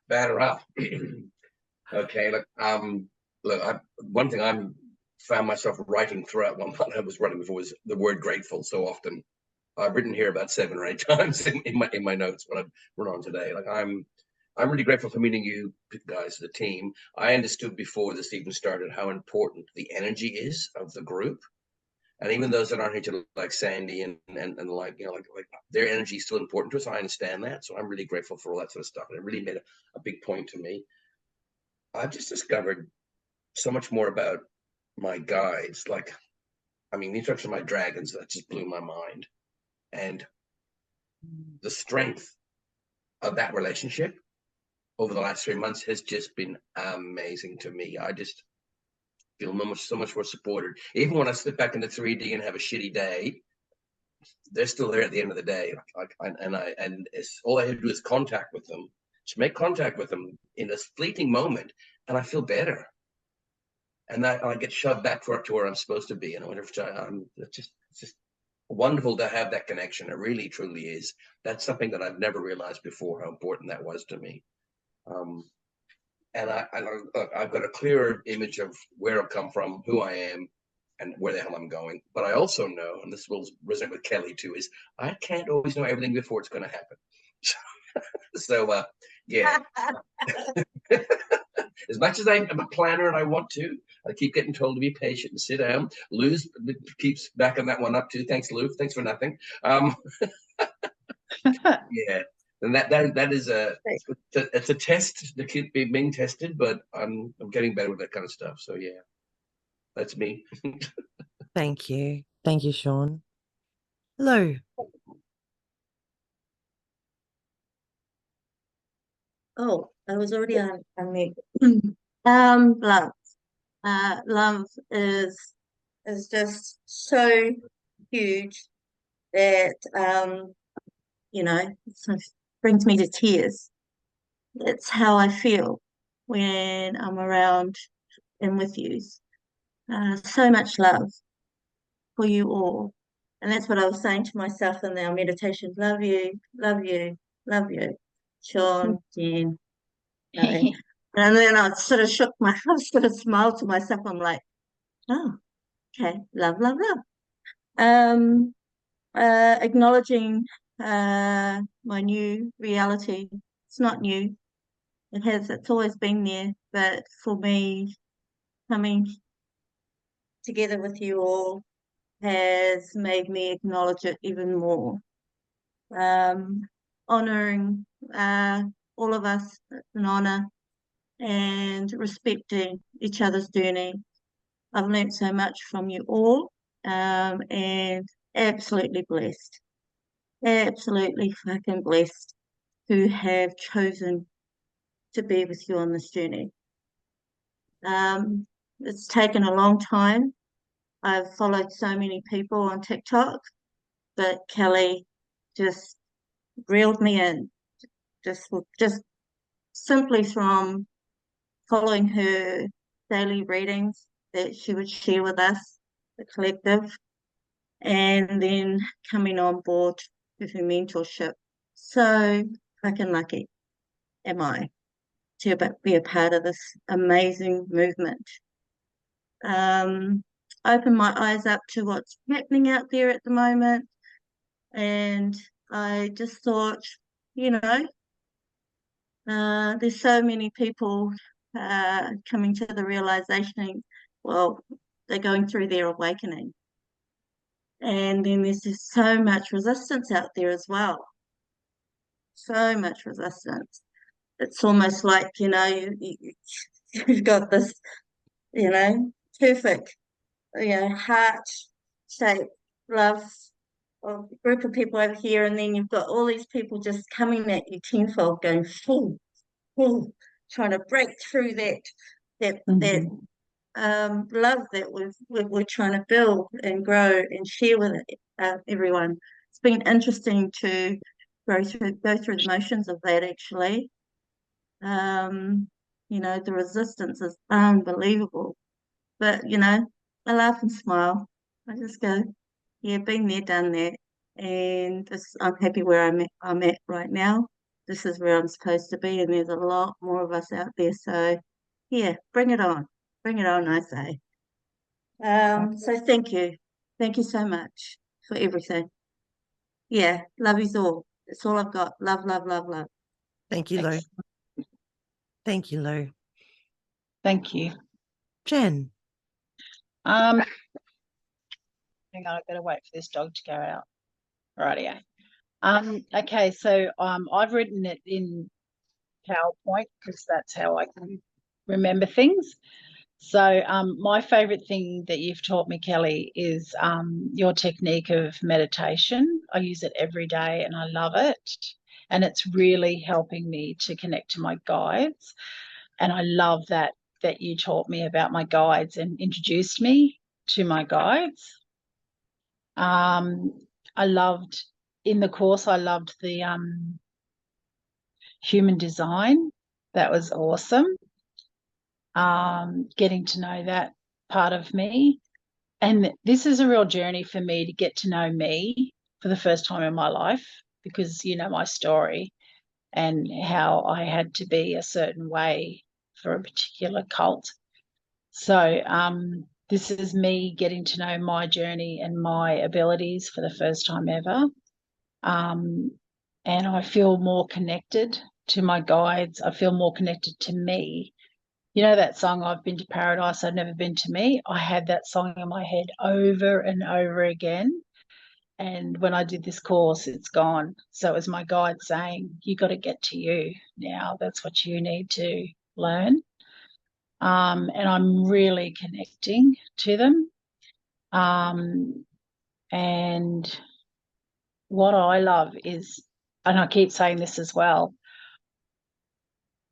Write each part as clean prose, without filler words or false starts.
batter up. Okay, one thing I'm found myself writing throughout one month I was writing before was the word grateful so often. I've written here about 7 or 8 times in my notes what I've run on today. Like I'm really grateful for meeting you guys, the team. I understood before this even started how important the energy is of the group. And even those that aren't here, like Sandy and like, like their energy is still important to us. I understand that. So I'm really grateful for all that sort of stuff. And it really made a big point to me. I've just discovered so much more about my guides. Like, I mean, the introduction of my dragons, that just blew my mind. And the strength of that relationship over the last 3 months has just been amazing to me. I just feel so much more supported. Even when I slip back into 3D and have a shitty day, they're still there at the end of the day. And it's all I have to do is contact with them, just make contact with them in a fleeting moment, and I feel better. And that I get shoved back to where I'm supposed to be. And I wonder if it's just wonderful to have that connection. It really, truly is. That's something that I've never realized before, how important that was to me. And I've got a clearer image of where I've come from, who I am, and where the hell I'm going. But I also know, and this will resonate with Kelly too, is I can't always know everything before it's going to happen. So, yeah. As much as I'm a planner and I want to, I keep getting told to be patient and sit down. Lou's keeps backing that one up too. Thanks, Lou. Thanks for nothing. Yeah, and that is it's a test to keep being tested, but I'm getting better with that kind of stuff. So yeah, that's me. Thank you, Sean. Lou. Oh, I was already on mute. Love. Love is just so huge that it sort of brings me to tears. It's how I feel when I'm around and with you. So much love for you all. And that's what I was saying to myself in our meditations. Love you, love you, love you. Sean, Jen, Kelly. And then I sort of I sort of smiled to myself. I'm like, oh, okay, love, love, love. Acknowledging my new reality. It's not new. It's always been there. But for me, coming together with you all has made me acknowledge it even more. Honoring all of us, it's an honor, and respecting each other's journey. I've learnt so much from you all, and absolutely blessed. Absolutely fucking blessed to have chosen to be with you on this journey. It's taken a long time. I've followed so many people on TikTok, but Kelly just reeled me in, just simply from following her daily readings that she would share with us, the collective, and then coming on board with her mentorship. So fucking lucky am I to be a part of this amazing movement. Open my eyes up to what's happening out there at the moment, and I just thought, there's so many people coming to the realization, well, they're going through their awakening. And then there's just so much resistance out there as well. So much resistance. It's almost like, you've got this, perfect, heart-shaped love of a group of people over here, and then you've got all these people just coming at you tenfold, going full, trying to break through that love that we're trying to build and grow and share with everyone. It's been interesting to go through the motions of that actually. The resistance is unbelievable, but I laugh and smile. I just go, yeah, been there, done that, and I'm happy where I'm at right now. this is where I'm supposed to be, and there's a lot more of us out there. So, yeah, bring it on. Bring it on, I say. So thank you so much for everything. Yeah, love you all. That's all I've got. Love, love, love, love. Thank you, Lou. Thanks. Thank you, Lou. Thank you. Jen. Hang on, I've got to wait for this dog to go out. Rightio. Okay, so I've written it in PowerPoint because that's how I can remember things. So my favorite thing that you've taught me, Kelly, is your technique of meditation. I use it every day and I love it. And it's really helping me to connect to my guides. And I love that you taught me about my guides and introduced me to my guides. I loved in the course, I loved the human design. That was awesome. Getting to know that part of me. And this is a real journey for me to get to know me for the first time in my life, because you know my story and how I had to be a certain way for a particular cult. So this is me getting to know my journey and my abilities for the first time ever. And I feel more connected to my guides. I feel more connected to me. You know that song, I've been to paradise, I've never been to me? I had that song in my head over and over again. And when I did this course, it's gone. So it was my guide saying, you got to get to you now. That's what you need to learn. And I'm really connecting to them. And what I love is, and I keep saying this as well,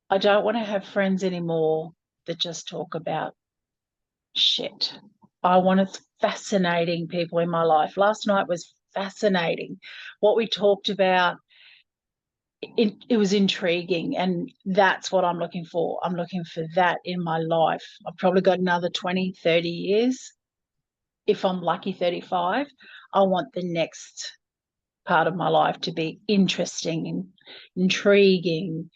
I don't want to have friends anymore that just talk about shit. I want fascinating people in my life. Last night was fascinating. What we talked about, it was intriguing, and that's what I'm looking for. I'm looking for that in my life. I've probably got another 20, 30 years. If I'm lucky, 35. I want the next part of my life to be interesting and intriguing,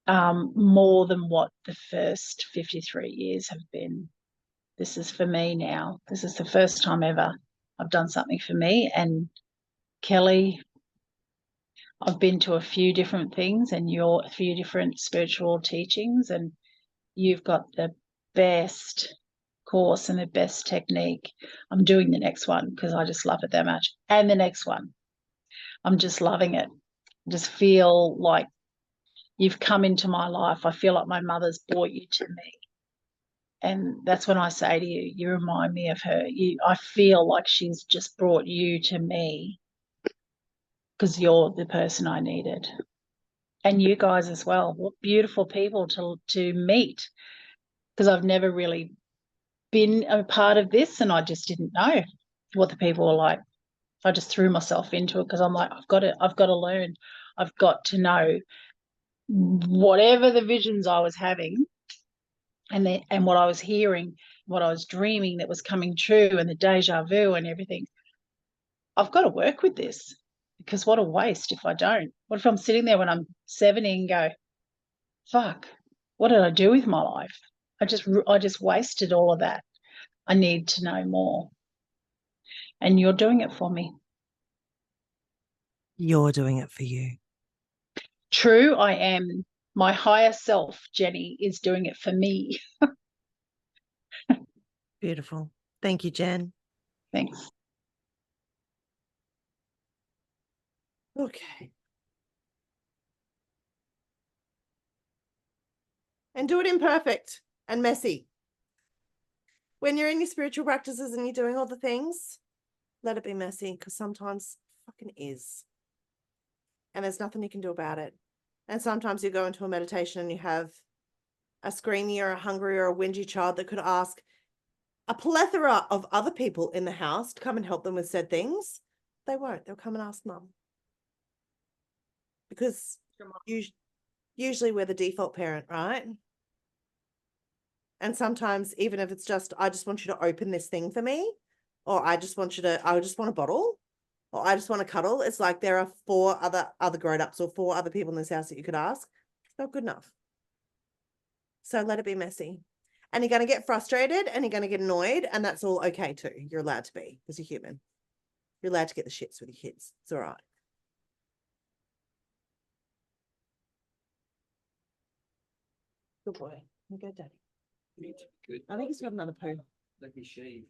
more than what the first 53 years have been. This is for me now. This is the first time ever I've done something for me. And Kelly, I've been to a few different things and a few different spiritual teachings, and you've got the best course and the best technique. I'm doing the next one because I just love it that much. And the next one, I'm just loving it. I just feel like you've come into my life. I feel like my mother's brought you to me. And that's when I say to you, you remind me of her. I feel like she's just brought you to me because you're the person I needed. And you guys as well. What beautiful people to meet, because I've never really been a part of this and I just didn't know what the people were like. I just threw myself into it because I'm like, I've got to learn. I've got to know whatever the visions I was having and what I was hearing, what I was dreaming that was coming true, and the deja vu and everything. I've got to work with this, because what a waste if I don't. What if I'm sitting there when I'm 70 and go, fuck, what did I do with my life? I just wasted all of that. I need to know more. And you're doing it for me. You're doing it for you. True, I am. My higher self, Jenny, is doing it for me. Beautiful. Thank you, Jen. Thanks. Okay. And do it imperfect and messy. When you're in your spiritual practices and you're doing all the things, let it be messy, because sometimes it fucking is. And there's nothing you can do about it. And sometimes you go into a meditation and you have a screamy or a hungry or a whingy child that could ask a plethora of other people in the house to come and help them with said things. They won't. They'll come and ask mum. Because usually we're the default parent, right? And sometimes, even if it's just, I just want you to open this thing for me, or I just want a bottle. or I just want to cuddle. It's like there are 4 other grown-ups or 4 other people in this house that you could ask. It's not good enough. So let it be messy. And you're going to get frustrated and you're going to get annoyed, and that's all okay too. You're allowed to be, because you're human. You're allowed to get the shits with your kids. It's all right. Good boy. You go, Daddy. Good. I think he's got another poo. Let me shave.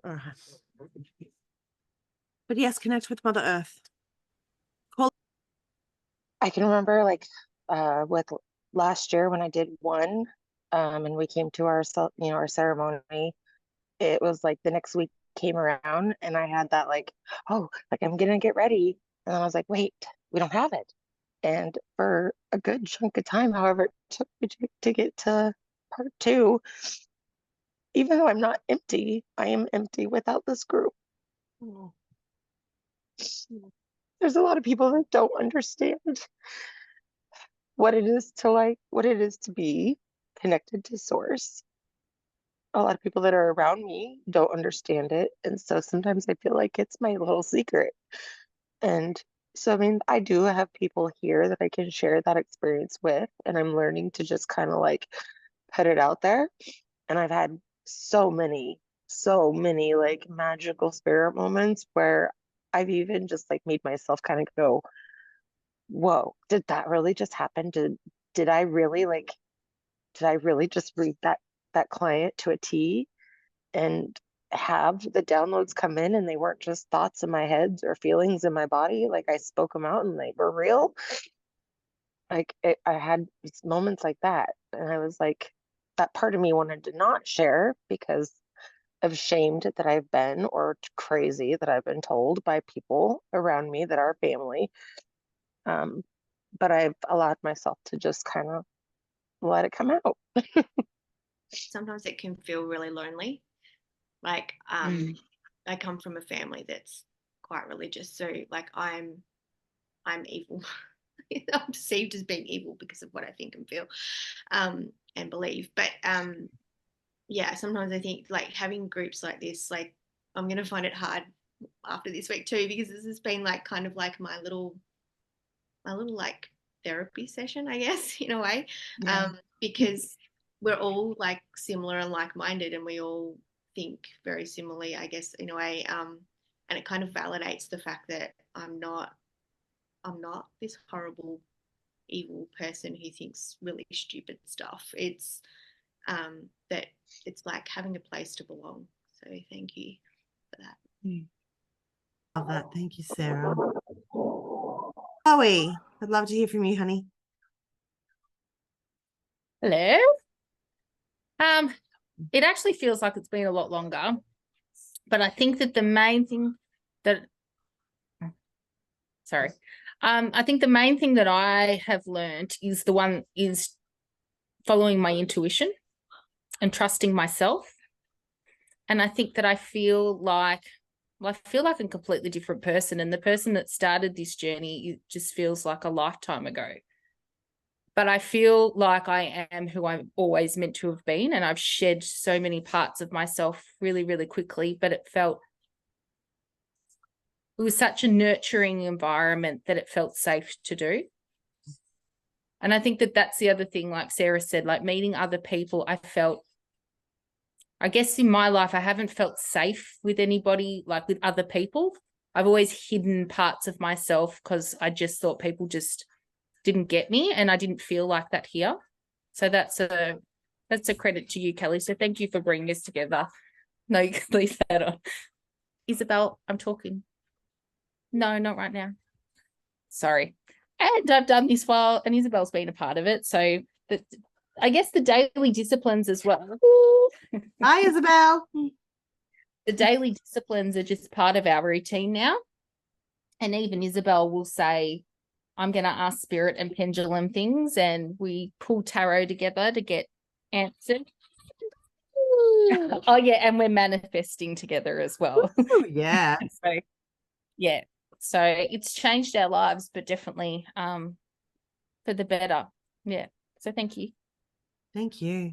All right. But yes, connect with Mother Earth. I can remember like with last year when I did one and we came to our our ceremony, it was like the next week came around and I had that like, oh, like I'm gonna get ready. And then I was like, wait, we don't have it. And for a good chunk of time, however it took me to get to part 2, even though I'm not empty, I am empty without this group. Oh. There's a lot of people that don't understand what it is to be connected to source. A lot of people that are around me don't understand it. And so sometimes I feel like it's my little secret. And so, I mean, I do have people here that I can share that experience with, and I'm learning to just kind of like put it out there. And I've had so many like magical spirit moments where I've even just like made myself kind of go, whoa, did that really just happen? Did I really just read that client to a T and have the downloads come in, and they weren't just thoughts in my head or feelings in my body? Like I spoke them out and they were real. Like I had moments like that, and I was like, that part of me wanted to not share because of shamed that I've been, or crazy that I've been told by people around me that are family. But I've allowed myself to just kind of let it come out. Sometimes it can feel really lonely. Like I come from a family that's quite religious, so like I'm evil. I'm perceived as being evil because of what I think and feel and believe. But yeah, sometimes I think like having groups like this, like I'm gonna find it hard after this week too, because this has been like kind of like my little like therapy session, I guess, in a way. Because we're all like similar and like-minded, and we all think very similarly, I guess, in a way. And it kind of validates the fact that I'm not this horrible, evil person who thinks really stupid stuff. It's that it's like having a place to belong. So thank you for that. Love that. Thank you, Sarah. Chloe, I'd love to hear from you, honey. Hello. It actually feels like it's been a lot longer, but I think that the main thing that, I think the main thing that I have learned is following my intuition and trusting myself. And I think that I feel like I'm a completely different person, and the person that started this journey, it just feels like a lifetime ago. But I feel like I am who I'm always meant to have been, and I've shed so many parts of myself really, really quickly, but it was such a nurturing environment that it felt safe to do. And I think that that's the other thing, like Sarah said, like meeting other people, I guess in my life, I haven't felt safe with anybody, like with other people. I've always hidden parts of myself because I just thought people just didn't get me, and I didn't feel like that here. So that's a credit to you, Kelly. So thank you for bringing us together. No, you can leave that on. Isabel, I'm talking. No, not right now. Sorry. And I've done this while, and Isabel's been a part of it. So I guess the daily disciplines as well. Hi, Isabel. The daily disciplines are just part of our routine now. And even Isabel will say, I'm going to ask spirit and pendulum things, and we pull tarot together to get answered. Oh, yeah, and we're manifesting together as well. Ooh, yeah. So, yeah. So it's changed our lives, but definitely for the better. Yeah. So thank you. Thank you.